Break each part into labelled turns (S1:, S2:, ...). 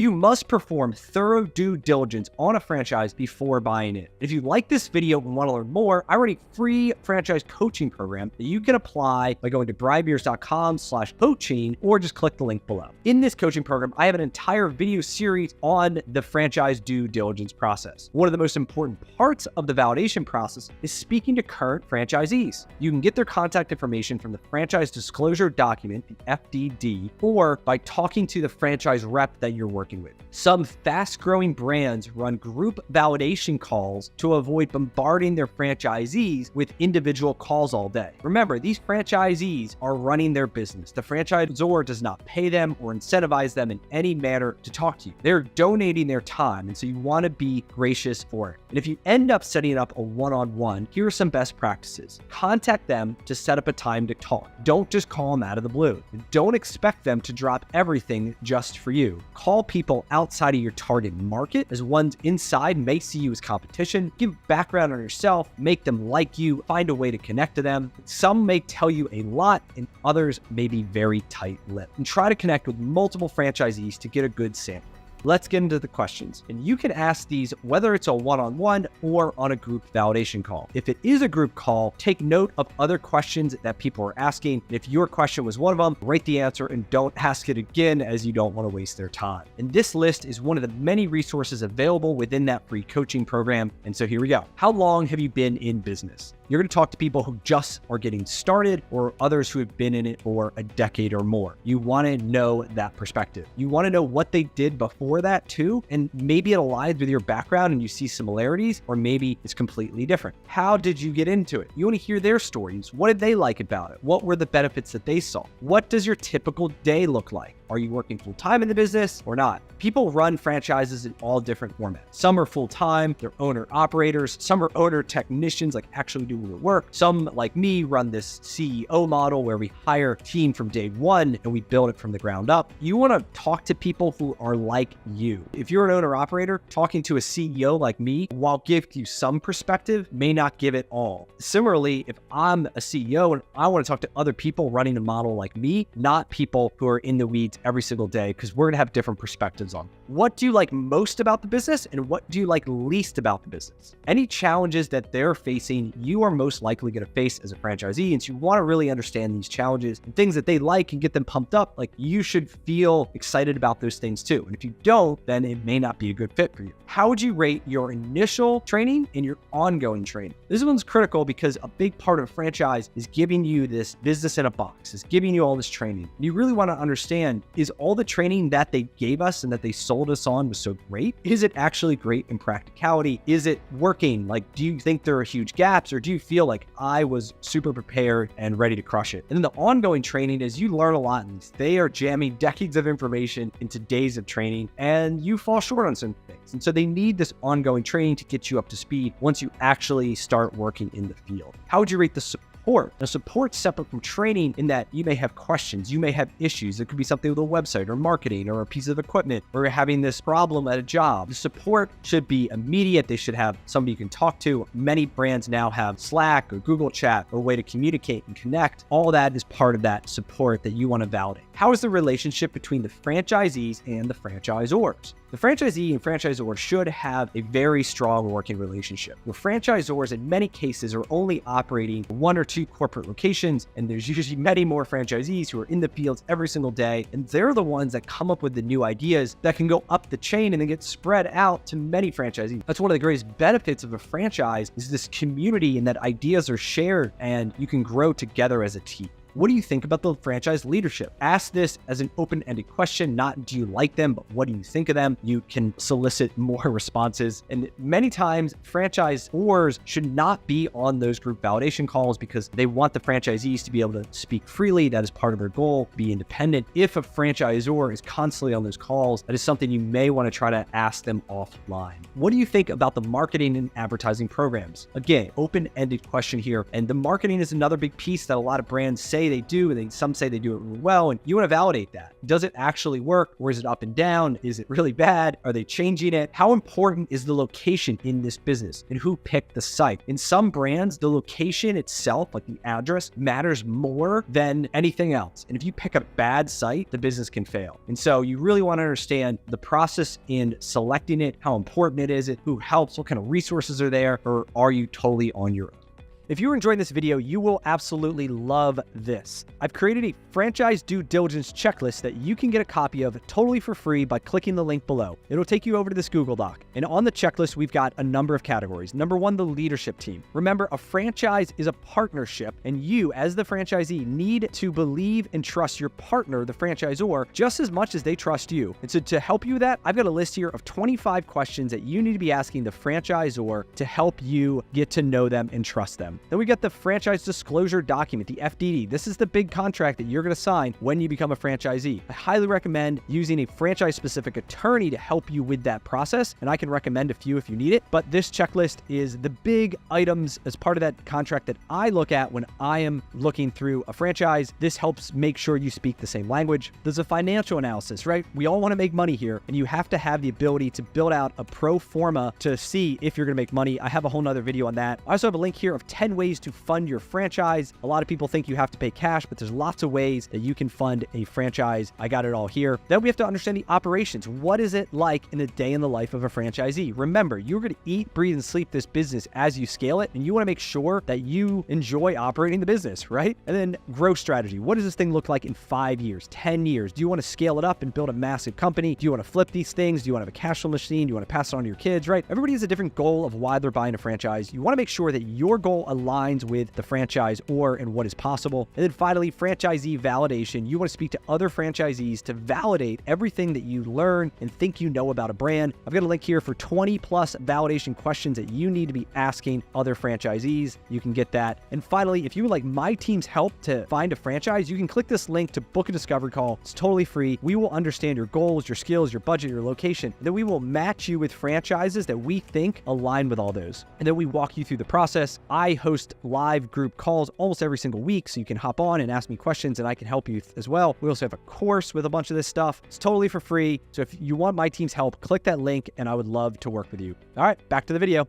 S1: You must perform thorough due diligence on a franchise before buying it. If you like this video and want to learn more, I run a free franchise coaching program that you can apply by going to bribeyears.com/coaching or just click the link below. In this coaching program, I have an entire video series on the franchise due diligence process. One of the most important parts of the validation process is speaking to current franchisees. You can get their contact information from the franchise disclosure document, the FDD, or by talking to the franchise rep that you're working with. Some fast-growing brands run group validation calls to avoid bombarding their franchisees with individual calls all day. Remember, these franchisees are running their business. The franchisor does not pay them or incentivize them in any manner to talk to you. They're donating their time, and so you want to be gracious for it. And if you end up setting up a one-on-one, here are some best practices. Contact them to set up a time to talk. Don't just call them out of the blue. Don't expect them to drop everything just for you. Call people outside of your target market, as ones inside may see you as competition. Give background on yourself, make them like you, find a way to connect to them. Some may tell you a lot and others may be very tight-lipped. And try to connect with multiple franchisees to get a good sample. Let's get into the questions. And you can ask these whether it's a one-on-one or on a group validation call. If it is a group call, take note of other questions that people are asking. If your question was one of them, write the answer and don't ask it again, as you don't want to waste their time. And this list is one of the many resources available within that free coaching program. And so here we go. How long have you been in business? You're going to talk to people who just are getting started or others who have been in it for a decade or more. You want to know that perspective. You want to know what they did before that too, and maybe it aligns with your background and you see similarities, or maybe it's completely different. How did you get into it? You want to hear their stories. What did they like about it? What were the benefits that they saw? What does your typical day look like? Are you working full-time in the business or not? People run franchises in all different formats. Some are full-time, they're owner-operators. Some are owner-technicians, like actually do the work. Some, like me, run this CEO model where we hire a team from day one and we build it from the ground up. You want to talk to people who are like you. If you're an owner-operator, talking to a CEO like me, while give you some perspective, may not give it all. Similarly, if I'm a CEO and I want to talk to other people running a model like me, not people who are in the weeds every single day, because we're going to have different perspectives on what do you like most about the business and what do you like least about the business. Any challenges that they're facing, you are most likely going to face as a franchisee. And so you want to really understand these challenges and things that they like and get them pumped up. Like, you should feel excited about those things too. And if you don't, then it may not be a good fit for you. How would you rate your initial training and your ongoing training? This one's critical because a big part of a franchise is giving you this business in a box, is giving you all this training. And you really want to understand, is all the training that they gave us and that they sold us on was so great? Is it actually great in practicality? Is it working? Like, do you think there are huge gaps, or do you feel like I was super prepared and ready to crush it? And then the ongoing training is you learn a lot in these. They are jamming decades of information into days of training and you fall short on some things. And so they need this ongoing training to get you up to speed once you actually start working in the field. How would you rate the support? Now, support's separate from training in that you may have questions, you may have issues. It could be something with a website or marketing or a piece of equipment, or you're having this problem at a job. The support should be immediate. They should have somebody you can talk to. Many brands now have Slack or Google Chat or a way to communicate and connect. All that is part of that support that you want to validate. How is the relationship between the franchisees and the franchisors? The franchisee and franchisor should have a very strong working relationship, where franchisors in many cases are only operating one or two corporate locations, and there's usually many more franchisees who are in the fields every single day, and they're the ones that come up with the new ideas that can go up the chain and then get spread out to many franchisees. That's one of the greatest benefits of a franchise, is this community, and that ideas are shared and you can grow together as a team. What do you think about the franchise leadership? Ask this as an open-ended question, not do you like them, but what do you think of them? You can solicit more responses. And many times franchisors should not be on those group validation calls because they want the franchisees to be able to speak freely. That is part of their goal, be independent. If a franchisor is constantly on those calls, that is something you may want to try to ask them offline. What do you think about the marketing and advertising programs? Again, open-ended question here. And the marketing is another big piece that a lot of brands say say they do, and some say they do it really well, and you want to validate that. Does it actually work, or is it up and down? Is it really bad? Are they changing it? How important is the location in this business, and who picked the site? In some brands, the location itself, like the address, matters more than anything else. And if you pick a bad site, the business can fail. And so you really want to understand the process in selecting it, how important it is, who helps, what kind of resources are there, or are you totally on your own? If you're enjoying this video, you will absolutely love this. I've created a franchise due diligence checklist that you can get a copy of totally for free by clicking the link below. It'll take you over to this Google Doc. And on the checklist, we've got a number of categories. Number one, the leadership team. Remember, a franchise is a partnership, and you, as the franchisee, need to believe and trust your partner, the franchisor, just as much as they trust you. And so to help you with that, I've got a list here of 25 questions that you need to be asking the franchisor to help you get to know them and trust them. Then we got the franchise disclosure document, the FDD. This is the big contract that you're going to sign when you become a franchisee. I highly recommend using a franchise-specific attorney to help you with that process, and I can recommend a few if you need it. But this checklist is the big items as part of that contract that I look at when I am looking through a franchise. This helps make sure you speak the same language. There's a financial analysis, right? We all want to make money here, and you have to have the ability to build out a pro forma to see if you're going to make money. I have a whole nother video on that. I also have a link here of 10 ways to fund your franchise. A lot of people think you have to pay cash, but there's lots of ways that you can fund a franchise. I got it all here. Then we have to understand the operations. What is it like in a day in the life of a franchisee? Remember, you're going to eat, breathe, and sleep this business as you scale it, and you want to make sure that you enjoy operating the business, right? And then growth strategy. What does this thing look like in 5 years, 10 years? Do you want to scale it up and build a massive company? Do you want to flip these things? Do you want to have a cash flow machine? Do you want to pass it on to your kids, right? Everybody has a different goal of why they're buying a franchise. You want to make sure that your goal aligns with the franchise and what is possible. And then finally, franchisee validation. You want to speak to other franchisees to validate everything that you learn and think you know about a brand. I've got a link here for 20 plus validation questions that you need to be asking other franchisees. You can get that. And finally, if you would like my team's help to find a franchise, you can click this link to book a discovery call. It's totally free. We will understand your goals, your skills, your budget, your location. Then we will match you with franchises that we think align with all those. And then we walk you through the process. I host live group calls almost every single week, so you can hop on and ask me questions and I can help you as well. We also have a course with a bunch of this stuff. It's totally for free. So if you want my team's help, click that link and I would love to work with you. All right, back to the video.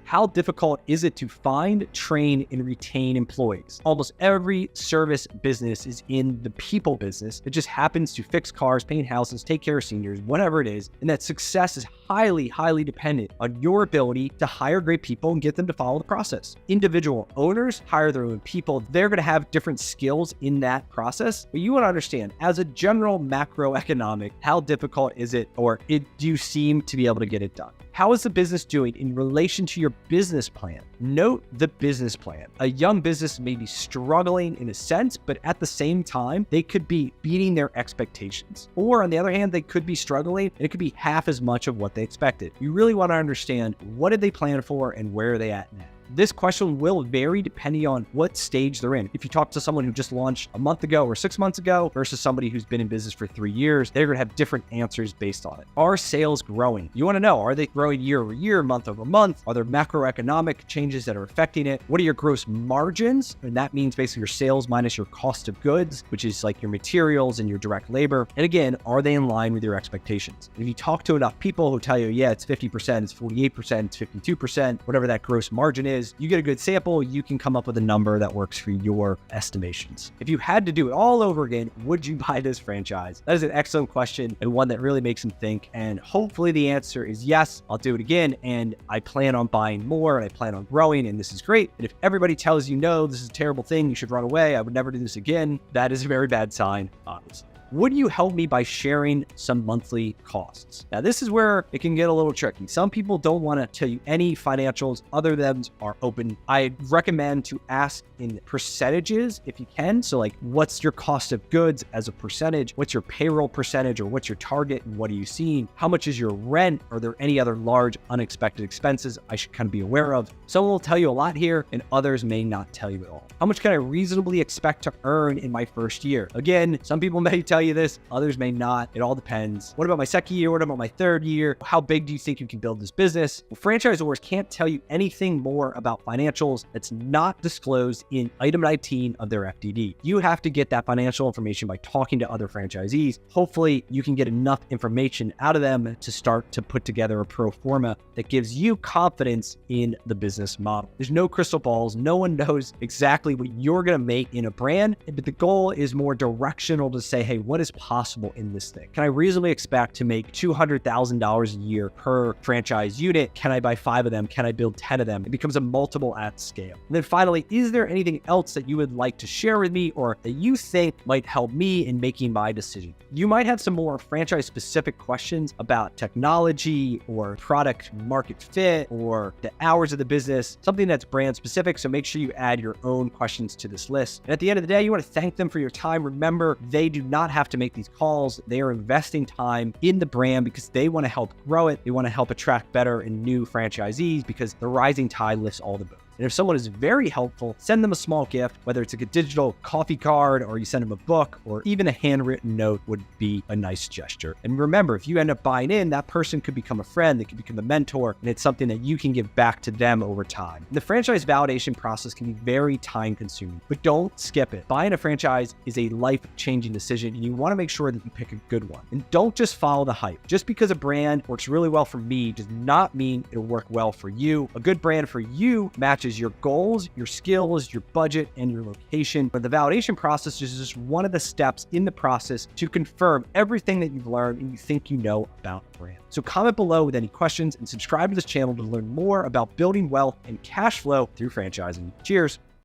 S1: How difficult is it to find, train, and retain employees? Almost every service business is in the people business. It just happens to fix cars, paint houses, take care of seniors, whatever it is. And that success is highly, highly dependent on your ability to hire great people and get them to follow the process. Individual owners hire their own people. They're going to have different skills in that process. But you want to understand, as a general macroeconomic, how difficult is it, or do you seem to be able to get it done? How is the business doing in relation to your business plan? Note the business plan. A young business may be struggling in a sense, but at the same time, they could be beating their expectations. Or on the other hand, they could be struggling and it could be half as much of what they expected. You really want to understand, what did they plan for and where are they at now? This question will vary depending on what stage they're in. If you talk to someone who just launched a month ago or 6 months ago versus somebody who's been in business for 3 years, they're going to have different answers based on it. Are sales growing? You want to know, are they growing year over year, month over month? Are there macroeconomic changes that are affecting it? What are your gross margins? And that means basically your sales minus your cost of goods, which is like your materials and your direct labor. And again, are they in line with your expectations? If you talk to enough people who tell you, yeah, it's 50%, it's 48%, it's 52%, whatever that gross margin is, you get a good sample, you can come up with a number that works for your estimations. If you had to do it all over again, would you buy this franchise? That is an excellent question and one that really makes them think. And hopefully the answer is yes, I'll do it again. And I plan on buying more and I plan on growing, and this is great. And if everybody tells you, no, this is a terrible thing, you should run away, I would never do this again, that is a very bad sign, obviously. Would you help me by sharing some monthly costs? Now, this is where it can get a little tricky. Some people don't want to tell you any financials. Other than are open. I recommend to ask in percentages if you can. So like, what's your cost of goods as a percentage? What's your payroll percentage, or what's your target? And what are you seeing? How much is your rent? Are there any other large unexpected expenses I should kind of be aware of? Someone will tell you a lot here and others may not tell you at all. How much can I reasonably expect to earn in my first year? Again, some people may tell tell you this, others may not. It all depends. What about my second year? What about my third year? How big do you think you can build this business? Well, franchisors can't tell you anything more about financials that's not disclosed in item 19 of their FDD. You have to get that financial information by talking to other franchisees. Hopefully, you can get enough information out of them to start to put together a pro forma that gives you confidence in the business model. There's no crystal balls. No one knows exactly what you're going to make in a brand, but the goal is more directional to say, hey, what is possible in this thing? Can I reasonably expect to make $200,000 a year per franchise unit? Can I buy 5 of them? Can I build 10 of them? It becomes a multiple at scale. And then finally, is there anything else that you would like to share with me or that you think might help me in making my decision? You might have some more franchise specific questions about technology or product market fit or the hours of the business, something that's brand specific. So make sure you add your own questions to this list. And at the end of the day, you want to thank them for your time. Remember, they do not have to make these calls. They are investing time in the brand because they want to help grow it. They want to help attract better and new franchisees because the rising tide lifts all the boats. And if someone is very helpful, send them a small gift, whether it's like a digital coffee card or you send them a book or even a handwritten note would be a nice gesture. And remember, if you end up buying in, that person could become a friend, they could become a mentor, and it's something that you can give back to them over time. And the franchise validation process can be very time consuming, but don't skip it. Buying a franchise is a life-changing decision, and you want to make sure that you pick a good one. And don't just follow the hype. Just because a brand works really well for me does not mean it'll work well for you. A good brand for you matches your goals, your skills, your budget, and your location. But the validation process is just one of the steps in the process to confirm everything that you've learned and you think you know about brand. So comment below with any questions and subscribe to this channel to learn more about building wealth and cash flow through franchising. Cheers.